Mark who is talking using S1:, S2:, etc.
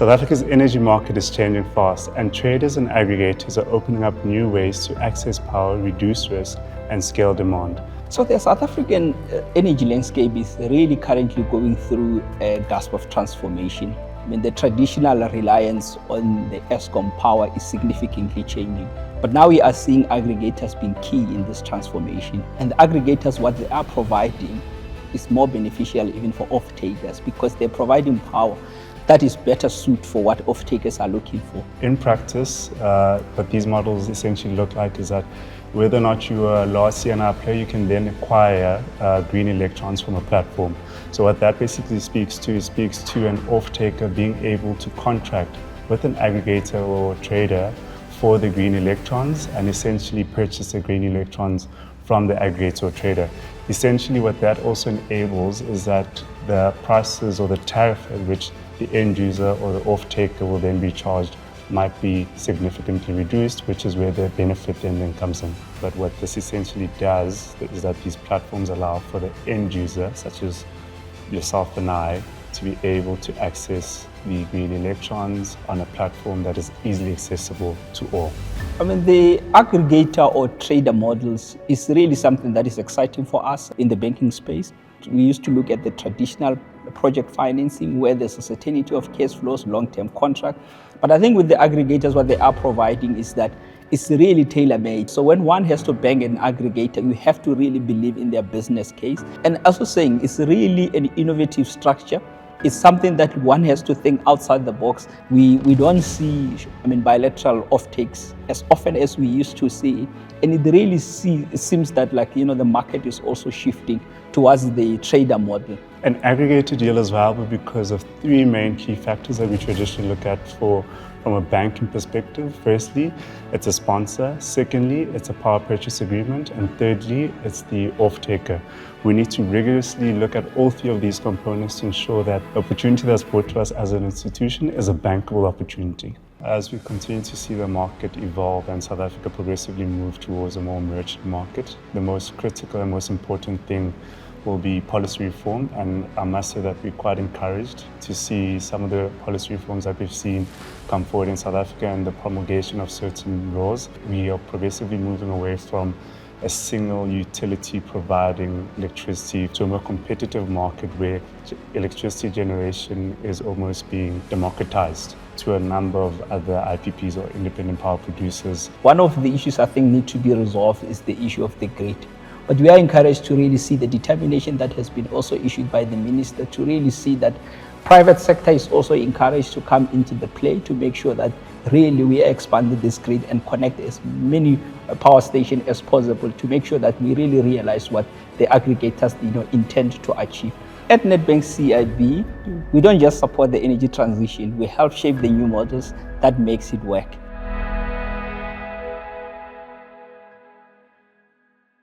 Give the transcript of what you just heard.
S1: South Africa's energy market is changing fast, and traders and aggregators are opening up new ways to access power, reduce risk, and scale demand.
S2: So the South African energy landscape is really currently going through a gasp of transformation. I mean, the traditional reliance on the Eskom power is significantly changing. But now we are seeing aggregators being key in this transformation. And the aggregators, what they are providing is more beneficial even for off-takers, because they're providing power that is better suited for what off-takers are looking for.
S1: In practice, what these models essentially look like is that whether or not you are a large CNI player, you can then acquire green electrons from a platform. So what that basically speaks to an off-taker being able to contract with an aggregator or trader for the green electrons and essentially purchase the green electrons from the aggregator or trader. Essentially what that also enables is that the prices or the tariff at which the end user or the off-taker will then be charged might be significantly reduced, which is where the benefit then comes in. But what this essentially does is that these platforms allow for the end user, such as yourself and I, to be able to access the green electrons on a platform that is easily accessible to all.
S2: I mean, the aggregator or trader models is really something that is exciting for us in the banking space. We used to look at the traditional project financing where there's a certainty of cash flows, long-term contract. But I think with the aggregators, what they are providing is that it's really tailor-made. So when one has to bank an aggregator, you have to really believe in their business case. And also saying it's really an innovative structure. It's something that one has to think outside the box. We don't see, bilateral off-takes as often as we used to see it. And it really seems that the market is also shifting towards the trader model.
S1: An aggregator deal is viable because of three main key factors that we traditionally look at from a banking perspective. Firstly, it's a sponsor. Secondly, it's a power purchase agreement. And thirdly, it's the off-taker. We need to rigorously look at all three of these components to ensure that the opportunity that's brought to us as an institution is a bankable opportunity. As we continue to see the market evolve and South Africa progressively move towards a more merchant market, the most critical and most important thing will be policy reform, and I must say that we're quite encouraged to see some of the policy reforms that we've seen come forward in South Africa and the promulgation of certain laws. We are progressively moving away from a single utility providing electricity to a more competitive market where electricity generation is almost being democratized to a number of other IPPs or independent power producers.
S2: One of the issues I think need to be resolved is the issue of the grid. But we are encouraged to really see the determination that has been also issued by the minister to really see that private sector is also encouraged to come into the play to make sure that really we expand this grid and connect as many power stations as possible to make sure that we really realize what the aggregators intend to achieve. At Nedbank CIB, we don't just support the energy transition, we help shape the new models that makes it work.